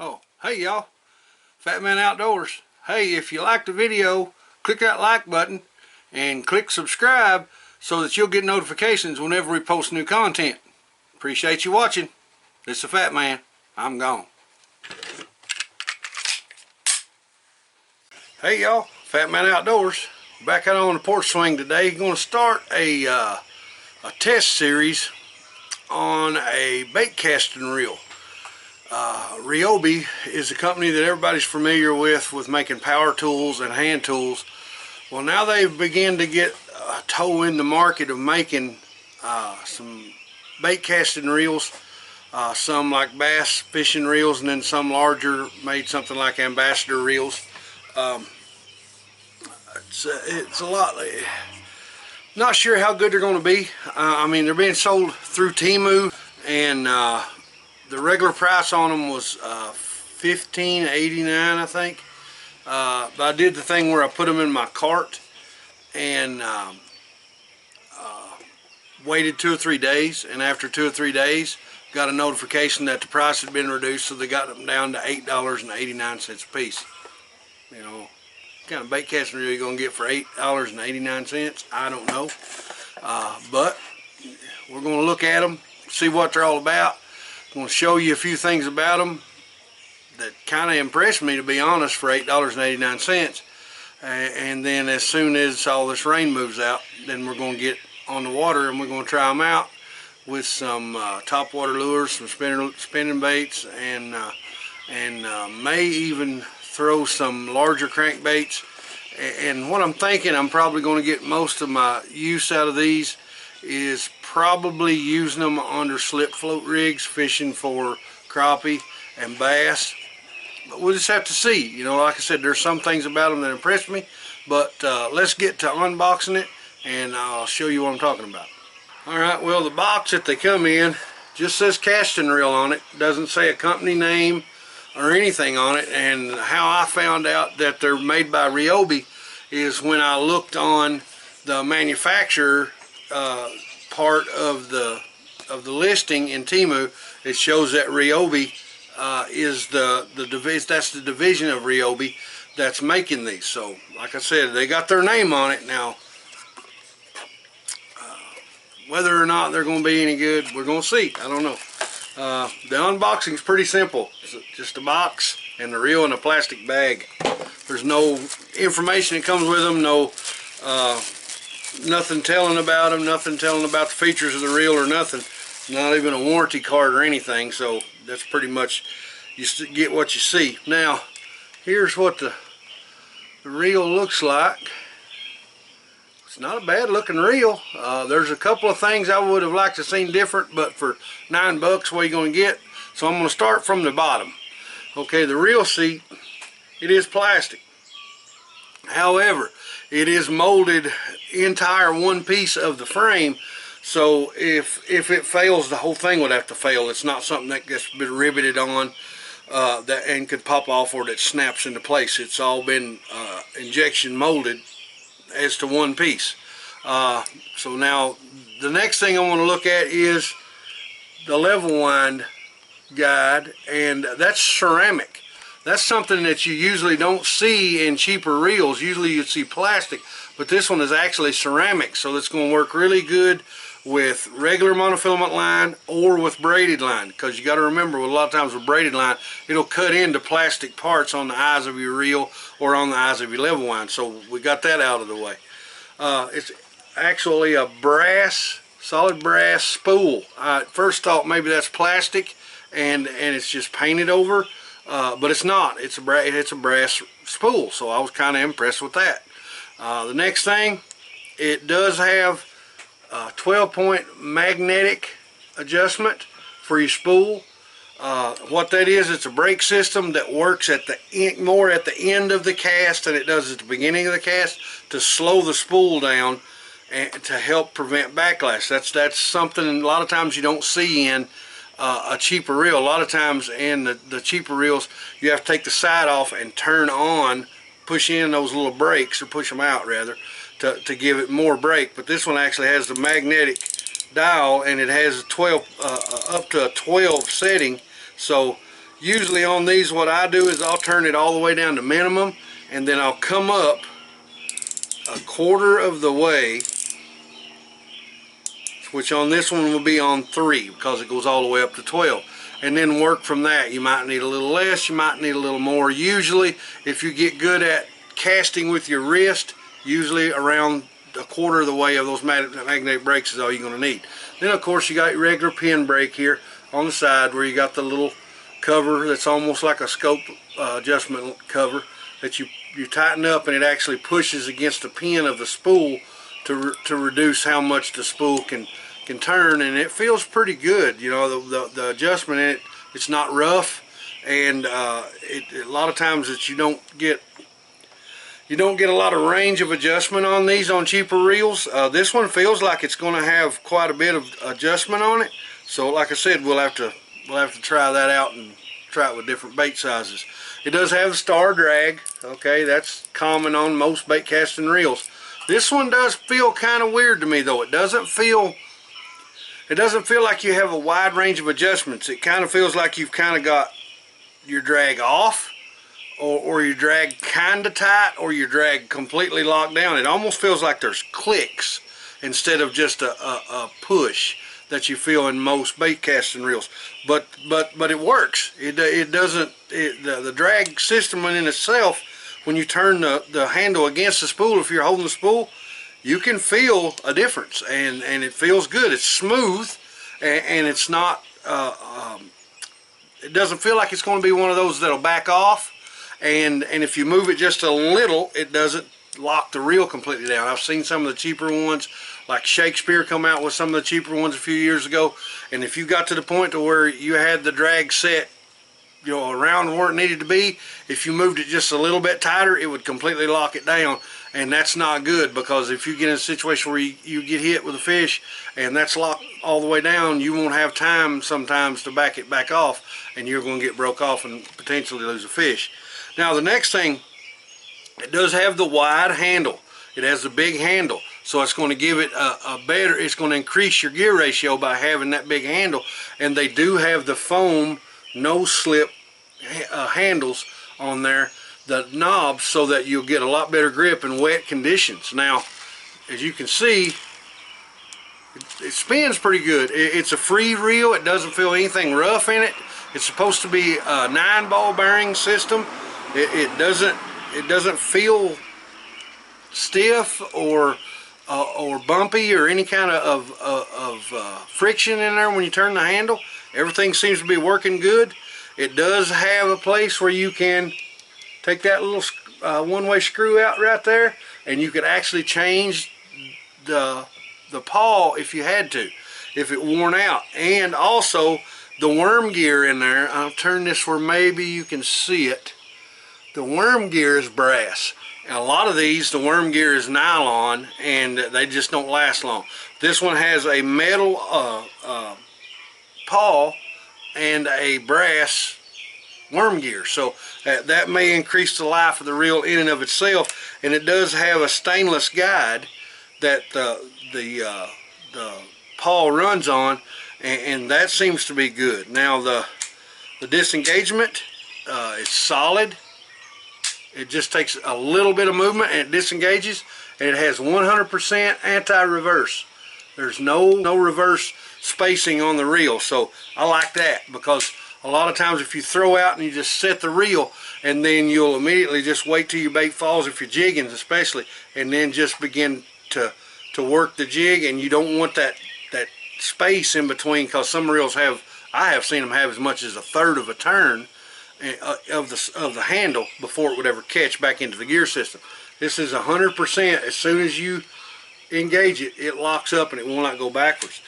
Oh, hey y'all, Fat Man Outdoors. Hey, if you liked the video, click that like button and click subscribe so that you'll get notifications whenever we post new content. Appreciate you watching. This is the Fat Man. I'm gone. Hey y'all, Fat Man Outdoors. Back out on the porch swing today. Going to start a test series on a bait casting reel. Ryobi is a company that everybody's familiar with making power tools and hand tools. Well, now they've begun to get a toe in the market of making some bait casting reels, some like bass fishing reels, and then some larger, made something like ambassador reels. It's a lot. Not sure how good they're going to be. I mean, they're being sold through Temu, and the regular price on them was $15.89, I think. But I did the thing where I put them in my cart and waited 2 or 3 days, and after 2 or 3 days got a notification that the price had been reduced, so they got them down to $8.89 a piece. You know, what kind of bait casting reel you gonna get for $8.89? I don't know, but we're gonna look at them, see what they're all about. I'm going to show you a few things about them that kind of impressed me, to be honest, for $8.89. And then as soon as all this rain moves out, then we're going to get on the water and we're going to try them out with some topwater lures, some spinning baits, and may even throw some larger crankbaits. And what I'm thinking, I'm probably going to get most of my use out of these is probably using them under slip float rigs, fishing for crappie and bass. But we'll just have to see. You know, like I said, there's some things about them that impressed me, but let's get to unboxing it and I'll show you what I'm talking about. Alright, well, the box that they come in just says casting reel on it. Doesn't say a company name or anything on it. And how I found out that they're made by Ryobi is when I looked on the manufacturer part of the listing in Temu. It shows that Ryobi is that's the division of Ryobi that's making these. So like I said, they got their name on it. Now whether or not they're going to be any good, we're going to see. I don't know. The unboxing is pretty simple. It's just a box and the reel in a plastic bag. There's no information that comes with them, no nothing telling about them, nothing telling about the features of the reel or nothing. Not even a warranty card or anything. So that's pretty much, you get what you see. Now here's what the reel looks like. It's not a bad looking reel. There's a couple of things I would have liked to seen different, but for $9, what are you going to get? So I'm going to start from the bottom. Okay, the reel seat, it is plastic. However, it is molded entire one piece of the frame, so if it fails, the whole thing would have to fail. It's not something that gets been riveted on that and could pop off, or that snaps into place. It's all been injection molded as to one piece. So now the next thing I want to look at is the level wind guide, and that's ceramic. That's something that you usually don't see in cheaper reels. Usually you'd see plastic, but this one is actually ceramic, so it's going to work really good with regular monofilament line or with braided line, because you got to remember, with a lot of times with braided line, it'll cut into plastic parts on the eyes of your reel or on the eyes of your level wind. So we got that out of the way. It's actually a solid brass spool. I at first thought maybe that's plastic and it's just painted over, but it's not. It's a brass spool, so I was kind of impressed with that. The next thing, it does have 12-point magnetic adjustment for your spool. What that is, it's a brake system that works at the end, more at the end of the cast than it does at the beginning of the cast, to slow the spool down and to help prevent backlash. That's something a lot of times you don't see in a cheaper reel. A lot of times in the cheaper reels, you have to take the side off and turn on, push in those little brakes, or push them out rather, to give it more brake. But this one actually has the magnetic dial, and it has a 12 up to a 12 setting. So usually on these, what I do is I'll turn it all the way down to minimum, and then I'll come up a quarter of the way, which on this one will be on 3 because it goes all the way up to 12, and then work from that. You might need a little less, you might need a little more. Usually if you get good at casting with your wrist, usually around a quarter of the way of those magnetic brakes is all you're going to need. Then of course you got your regular pin brake here on the side, where you got the little cover that's almost like a scope adjustment cover that you tighten up, and it actually pushes against the pin of the spool to reduce how much the spool can turn, and it feels pretty good. You know, the adjustment in it, it's not rough, and a lot of times that you don't get a lot of range of adjustment on these on cheaper reels. This one feels like it's going to have quite a bit of adjustment on it. So like I said, we'll have to try that out and try it with different bait sizes. It does have a star drag. Okay, that's common on most bait casting reels. This one does feel kind of weird to me though. It doesn't feel like you have a wide range of adjustments. It kind of feels like you've kind of got your drag off, or your drag kind of tight, or your drag completely locked down. It almost feels like there's clicks instead of just a push that you feel in most bait casting reels. But it works. It doesn't. The drag system in itself, when you turn the handle against the spool, if you're holding the spool, you can feel a difference, and it feels good. It's smooth, and it's not. It doesn't feel like it's going to be one of those that'll back off. And if you move it just a little, it doesn't lock the reel completely down. I've seen some of the cheaper ones, like Shakespeare, come out with some of the cheaper ones a few years ago, and if you got to the point to where you had the drag set, you know, around where it needed to be, if you moved it just a little bit tighter, it would completely lock it down, and that's not good, because if you get in a situation where you get hit with a fish and that's locked all the way down, you won't have time sometimes to back it back off, and you're going to get broke off and potentially lose a fish. Now the next thing, it does have the wide handle. It has the big handle, so it's going to give it it's going to increase your gear ratio by having that big handle. And they do have the foam no slip handles on there, the knobs, so that you'll get a lot better grip in wet conditions. Now as you can see, it spins pretty good. It's a free reel. It doesn't feel anything rough in it. It's supposed to be a 9-ball bearing system. It doesn't feel stiff or bumpy or any kind of friction in there when you turn the handle. Everything seems to be working good. It does have a place where you can take that little one-way screw out right there, and you could actually change the paw if you had to, if it worn out. And also the worm gear in there, I'll turn this where maybe you can see it. The worm gear is brass. And a lot of these, the worm gear is nylon, and they just don't last long. This one has a metal paw and a brass worm gear, so that may increase the life of the reel in and of itself. And it does have a stainless guide that the paw runs on, and that seems to be good. Now the disengagement, it's solid. It just takes a little bit of movement and it disengages, and it has 100% anti-reverse. There's no reverse spacing on the reel, so I like that, because a lot of times if you throw out and you just set the reel, and then you'll immediately just wait till your bait falls, if you're jigging especially, and then just begin to work the jig, and you don't want that space in between, because some reels I have seen them have as much as a third of a turn of the handle before it would ever catch back into the gear system. This is 100%. As soon as you engage it, it locks up and it will not go backwards.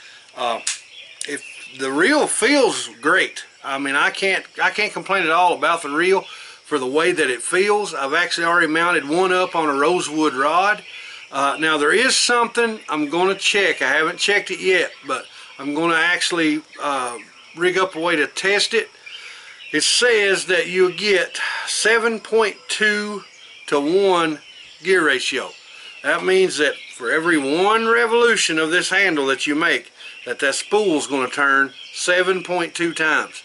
If the reel feels great, I mean, I can't complain at all about the reel for the way that it feels. I've actually already mounted one up on a rosewood rod. Now there is something I'm going to check. I haven't checked it yet, but I'm going to actually rig up a way to test it. It says that you get 7.2 to 1 gear ratio. That means that for every one revolution of this handle that you make, that spool is going to turn 7.2 times.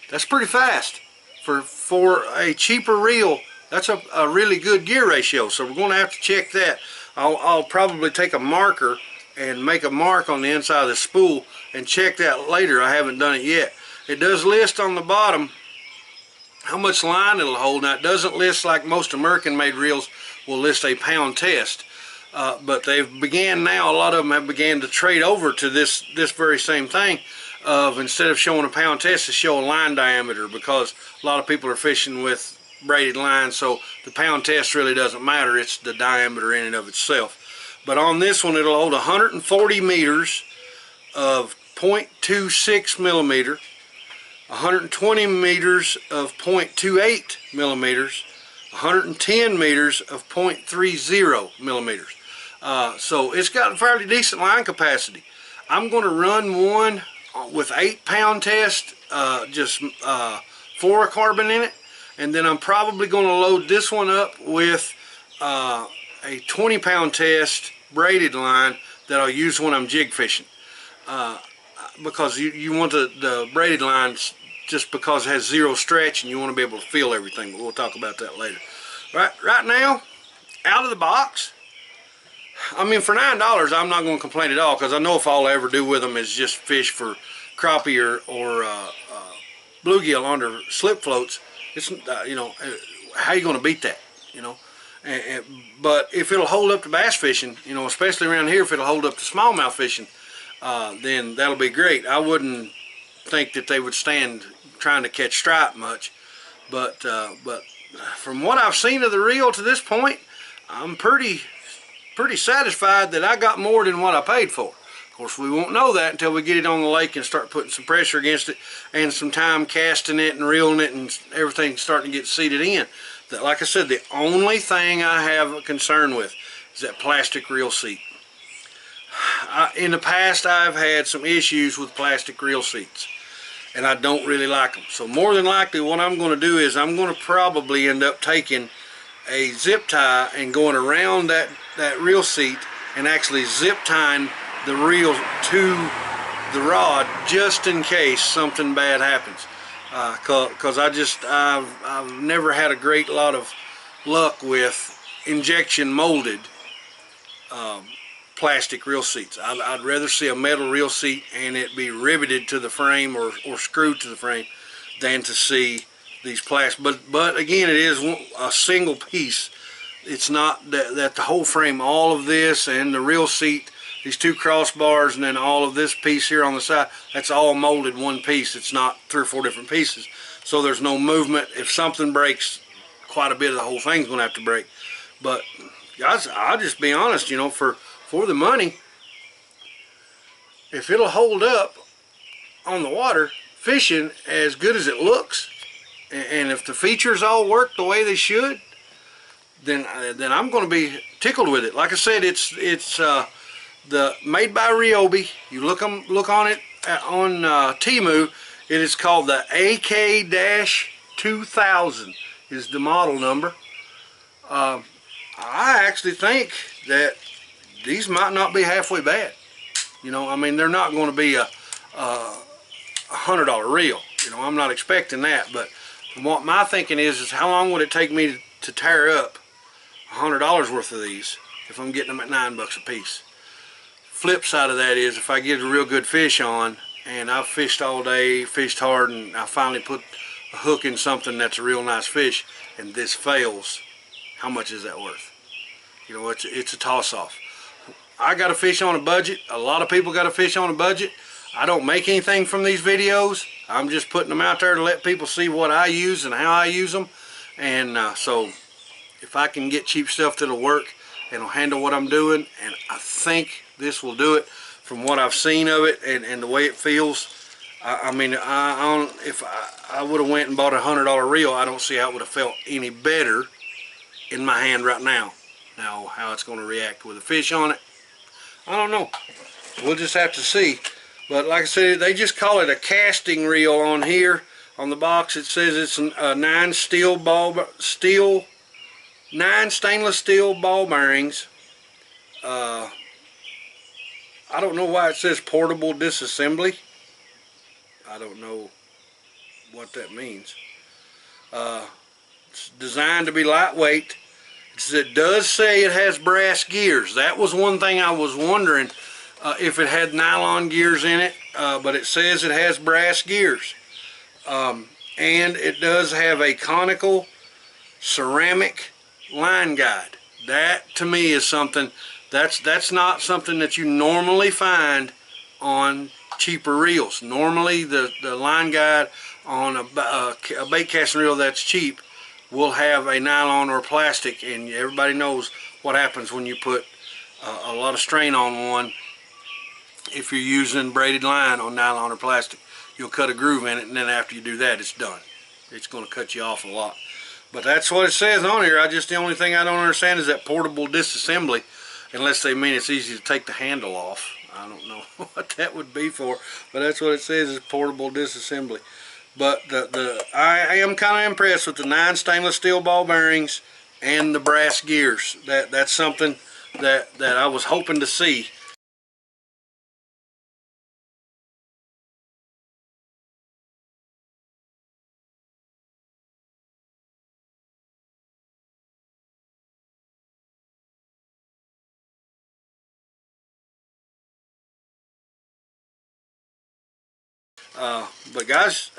That's pretty fast. For a cheaper reel, that's a really good gear ratio. So we're going to have to check that. I'll probably take a marker and make a mark on the inside of the spool and check that later. I haven't done it yet. It does list on the bottom how much line it'll hold. Now it doesn't list like most American made reels will list a pound test. But they've began now, a lot of them have began to trade over to this very same thing of, instead of showing a pound test, to show a line diameter, because a lot of people are fishing with braided line, so the pound test really doesn't matter. It's the diameter in and of itself. But on this one, it'll hold 140 meters of 0.26 millimeter, 120 meters of 0.28 millimeters, 110 meters of 0.30 millimeters. So it's got a fairly decent line capacity. I'm going to run one with 8-pound test, just fluorocarbon in it, and then I'm probably going to load this one up with a 20-pound test braided line that I'll use when I'm jig fishing. Because you want the braided lines just because it has zero stretch and you want to be able to feel everything, but we'll talk about that later. Right now, out of the box, I mean, for $9, I'm not going to complain at all, because I know if all I ever do with them is just fish for crappie or bluegill under slip floats, it's you know, how you going to beat that, you know? But if it'll hold up to bass fishing, you know, especially around here, if it'll hold up to smallmouth fishing, then that'll be great. I wouldn't think that they would stand trying to catch stripe much, but from what I've seen of the reel to this point, I'm pretty satisfied that I got more than what I paid for. Of course, we won't know that until we get it on the lake and start putting some pressure against it and some time casting it and reeling it and everything starting to get seated in. That, like I said, the only thing I have a concern with is that plastic reel seat. In the past, I've had some issues with plastic reel seats, and I don't really like them. So more than likely, what I'm going to do is I'm going to probably end up taking a zip tie and going around that reel seat and actually zip tying the reel to the rod, just in case something bad happens. Because I've never had a great lot of luck with injection molded plastic reel seats. I'd rather see a metal reel seat and it be riveted to the frame or screwed to the frame than to see these plastic. But again, it is a single piece. It's not that the whole frame, all of this and the reel seat, these two crossbars, and then all of this piece here on the side, that's all molded one piece. It's not 3 or 4 different pieces, so there's no movement. If something breaks, quite a bit of the whole thing's gonna have to break. But guys, I'll just be honest, you know, for the money, if it'll hold up on the water fishing as good as it looks, and if the features all work the way they should, then I'm going to be tickled with it. Like I said, it's the made by Ryobi. You look on it on Temu. It is called the AK-2000 is the model number. I actually think that these might not be halfway bad. You know, I mean, they're not going to be a $100 reel. You know, I'm not expecting that, but what my thinking is how long would it take me to tear up $100 worth of these if I'm getting them at $9 a piece? Flip side of that is, if I get a real good fish on and I've fished all day, fished hard, and I finally put a hook in something that's a real nice fish and this fails, how much is that worth? You know, it's a toss-off. I got to fish on a budget. A lot of people got to fish on a budget. I don't make anything from these videos. I'm just putting them out there to let people see what I use and how I use them. And so if I can get cheap stuff that'll work, and it'll handle what I'm doing, and I think this will do it from what I've seen of it and the way it feels. I mean, if I would have went and bought a $100 reel, I don't see how it would have felt any better in my hand right now. Now, how it's going to react with a fish on it, I don't know. We'll just have to see. But like I said, they just call it a casting reel on here. On the box, it says it's a 9 stainless steel ball bearings. I don't know why it says portable disassembly. I don't know what that means. It's designed to be lightweight. It does say it has brass gears. That was one thing I was wondering if it had nylon gears in it, but it says it has brass gears. And it does have a conical ceramic line guide. That to me is something that's not something that you normally find on cheaper reels. Normally the line guide on a bait casting reel that's cheap will have a nylon or plastic, and everybody knows what happens when you put a lot of strain on one. If you're using braided line on nylon or plastic, you'll cut a groove in it, and then after you do that, it's done. It's going to cut you off a lot. But that's what it says on here. The only thing I don't understand is that portable disassembly, unless they mean it's easy to take the handle off. I don't know what that would be for, but that's what it says, is portable disassembly. But I am kind of impressed with the 9 stainless steel ball bearings and the brass gears. That's something that I was hoping to see. But guys,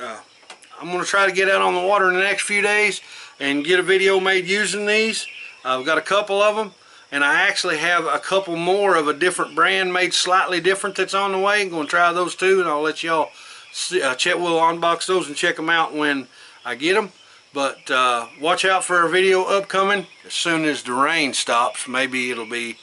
I'm going to try to get out on the water in the next few days and get a video made using these. I've got a couple of them, and I actually have a couple more of a different brand made slightly different that's on the way. I'm going to try those too, and I'll let y'all check. We'll unbox those and check them out when I get them. But watch out for a video upcoming as soon as the rain stops. Maybe it'll be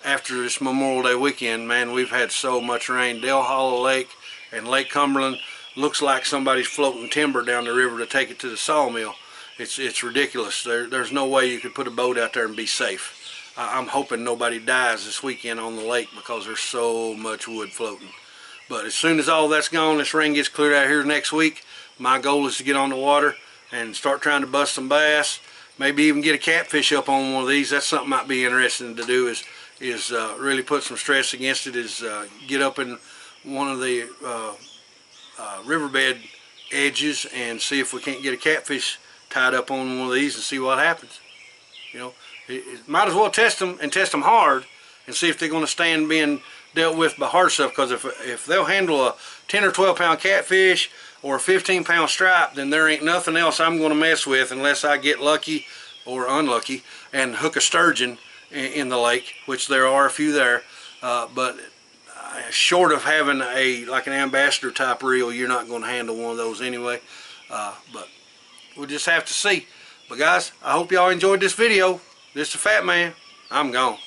after this Memorial Day weekend. Man, we've had so much rain. Dale Hollow Lake and Lake Cumberland looks like somebody's floating timber down the river to take it to the sawmill. It's ridiculous. There's no way you could put a boat out there and be safe. I'm hoping nobody dies this weekend on the lake because there's so much wood floating. But as soon as all that's gone, this rain gets cleared out here next week, my goal is to get on the water and start trying to bust some bass. Maybe even get a catfish up on one of these. That's something might be interesting to do, is really put some stress against it, is get up in one of the riverbed edges and see if we can't get a catfish tied up on one of these and see what happens. You know, it might as well test them, and test them hard, and see if they're going to stand being dealt with by hard stuff. Because if they'll handle a 10 or 12 pound catfish or a 15 pound stripe, then there ain't nothing else I'm going to mess with unless I get lucky or unlucky and hook a sturgeon in the lake, which there are a few there. But short of having like an ambassador type reel, you're not going to handle one of those anyway. But we'll just have to see. But guys, I hope y'all enjoyed this video. This is the Fat Man. I'm gone.